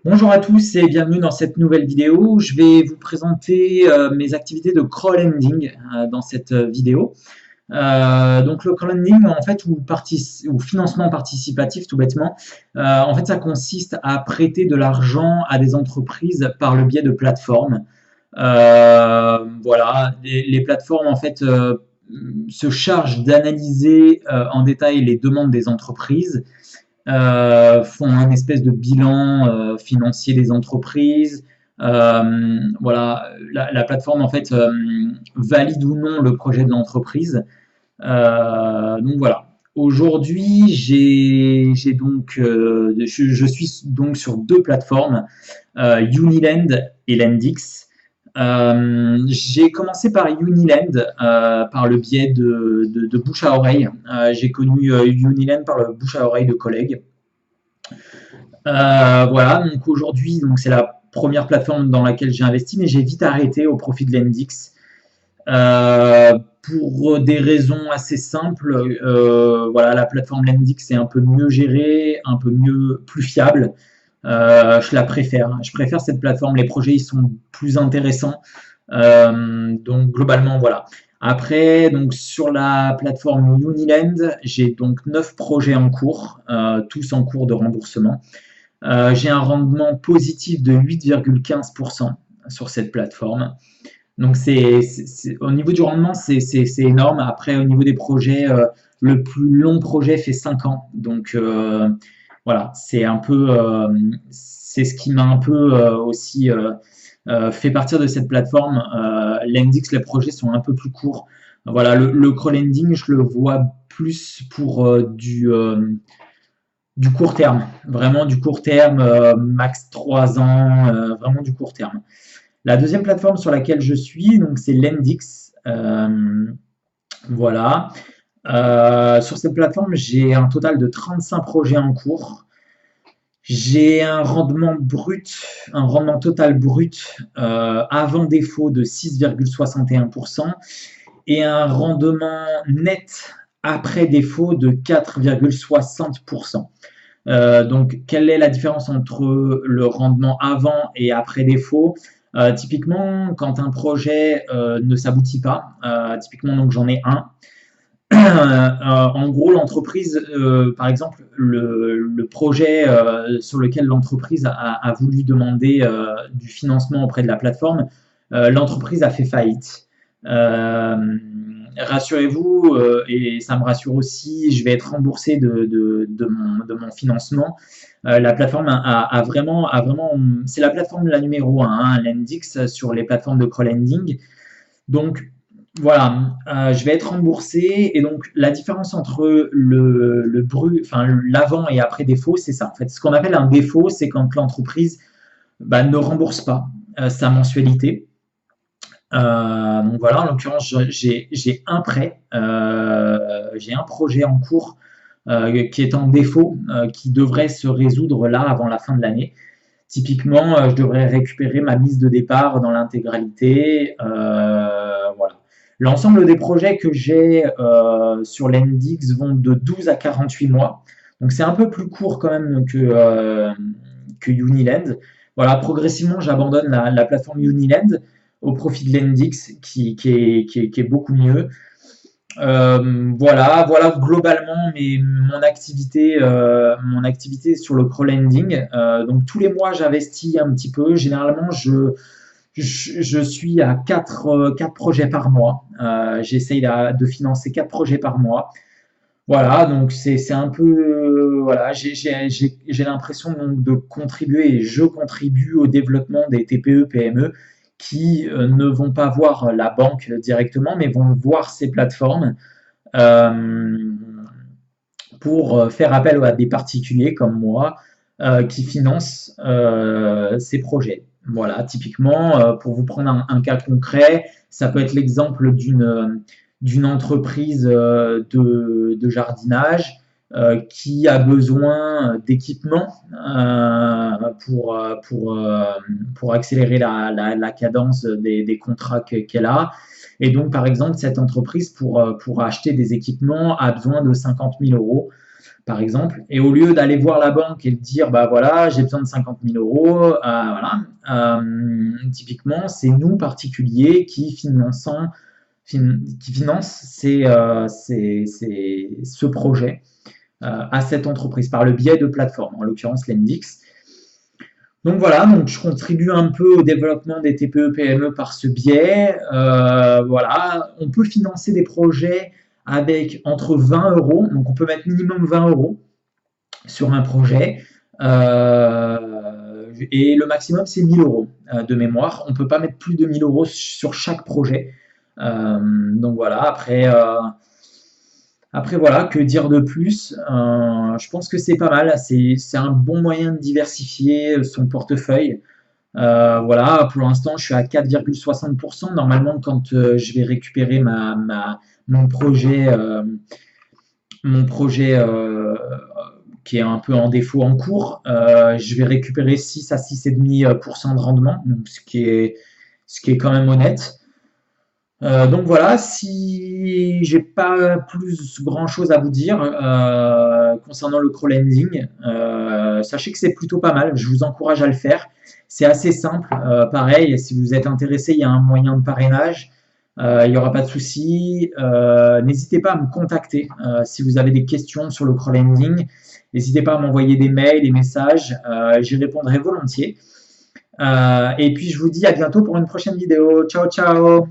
Bonjour à tous et bienvenue dans cette nouvelle vidéo. Je vais vous présenter mes activités de crowdlending dans cette vidéo. Donc le crowdlending, en fait, ou financement participatif, tout bêtement, en fait, ça consiste à prêter de l'argent à des entreprises par le biais de plateformes. Voilà, les plateformes, en fait, se chargent d'analyser en détail les demandes des entreprises, font un espèce de bilan financier des entreprises. Voilà, la plateforme en fait valide ou non le projet de l'entreprise. Donc voilà. Aujourd'hui, j'ai donc, je suis donc sur deux plateformes, Uniland et Lendix. J'ai commencé par Uniland par le biais de bouche à oreille. J'ai connu Uniland par le bouche à oreille de collègues. Voilà, donc aujourd'hui, c'est la première plateforme dans laquelle j'ai investi, mais j'ai vite arrêté au profit de Lendix. Pour des raisons assez simples, voilà, la plateforme Lendix est un peu mieux gérée, un peu mieux, plus fiable. Je la préfère. Je préfère cette plateforme. Les projets ils sont plus intéressants. Donc globalement voilà. Après, donc sur la plateforme Uniland, j'ai donc 9 projets en cours, tous en cours de remboursement. J'ai un rendement positif de 8,15% sur cette plateforme. Donc au niveau du rendement, c'est énorme. Après, au niveau des projets, le plus long projet fait 5 ans. Donc voilà, c'est ce qui m'a un peu aussi fait partir de cette plateforme. L'Index, les projets sont un peu plus courts. Voilà, le crowdlending, je le vois plus pour du court terme, vraiment du court terme, max 3 ans, vraiment du court terme. La deuxième plateforme sur laquelle je suis, donc c'est Lendix. Voilà. Sur cette plateforme, j'ai un total de 35 projets en cours. J'ai un rendement total brut avant défaut de 6,61% et un rendement net après défaut de 4,60%. Donc, quelle est la différence entre le rendement avant et après défaut? Typiquement, quand un projet ne s'aboutit pas, typiquement, donc j'en ai un. En gros, l'entreprise, par exemple, le projet sur lequel l'entreprise a voulu demander du financement auprès de la plateforme, l'entreprise a fait faillite. Rassurez-vous, et ça me rassure aussi, je vais être remboursé de mon financement. La plateforme a vraiment, c'est la plateforme la numéro 1, hein, Lendix, sur les plateformes de crowdlending. Donc, voilà, je vais être remboursé et donc la différence entre l'avant et après défaut, c'est ça. En fait, ce qu'on appelle un défaut, c'est quand l'entreprise ne rembourse pas sa mensualité. Donc voilà, en l'occurrence, j'ai un prêt, j'ai un projet en cours qui est en défaut, qui devrait se résoudre là avant la fin de l'année. Typiquement, je devrais récupérer ma mise de départ dans l'intégralité. Voilà. L'ensemble des projets que j'ai sur l'Endix vont de 12 à 48 mois. Donc c'est un peu plus court quand même que Uniland. Voilà, progressivement, j'abandonne la plateforme Uniland au profit de l'Endix qui est beaucoup mieux. Voilà globalement mon activité sur le crowdlending. Donc tous les mois, j'investis un petit peu. Généralement, je suis à 4 projets par mois. J'essaye de financer 4 projets par mois. Voilà, donc c'est un peu voilà, j'ai l'impression donc de contribuer et je contribue au développement des TPE PME qui ne vont pas voir la banque directement, mais vont voir ces plateformes pour faire appel à des particuliers comme moi qui financent ces projets. Voilà, typiquement, pour vous prendre un cas concret, ça peut être l'exemple d'une entreprise de jardinage qui a besoin d'équipements pour accélérer la cadence des contrats qu'elle a. Et donc, par exemple, cette entreprise, pour acheter des équipements, a besoin de 50 000 euros par exemple. Et au lieu d'aller voir la banque et de dire, bah voilà, j'ai besoin de 50 000 euros, voilà, typiquement, c'est nous, particuliers, qui financent ce projet à cette entreprise par le biais de plateformes, en l'occurrence Lendix. Donc voilà, donc je contribue un peu au développement des TPE-PME par ce biais. Voilà, on peut financer des projets avec entre 20 euros, donc on peut mettre minimum 20 euros sur un projet. Et le maximum, c'est 1000 euros de mémoire. On ne peut pas mettre plus de 1000 euros sur chaque projet. Donc voilà, après, voilà, que dire de plus? Je pense que c'est pas mal. C'est un bon moyen de diversifier son portefeuille. Voilà, pour l'instant, je suis à 4,60%. Normalement, quand je vais récupérer mon projet, qui est un peu en défaut en cours, je vais récupérer 6 à 6,5% de rendement, donc ce qui est quand même honnête. Donc voilà, si j'ai pas plus grand chose à vous dire concernant le crowdlending, sachez que c'est plutôt pas mal. Je vous encourage à le faire. C'est assez simple. Pareil, si vous êtes intéressé, il y a un moyen de parrainage. Il n'y aura pas de souci. N'hésitez pas à me contacter si vous avez des questions sur le crowdlending. N'hésitez pas à m'envoyer des mails, des messages. J'y répondrai volontiers. Et puis je vous dis à bientôt pour une prochaine vidéo. Ciao, ciao!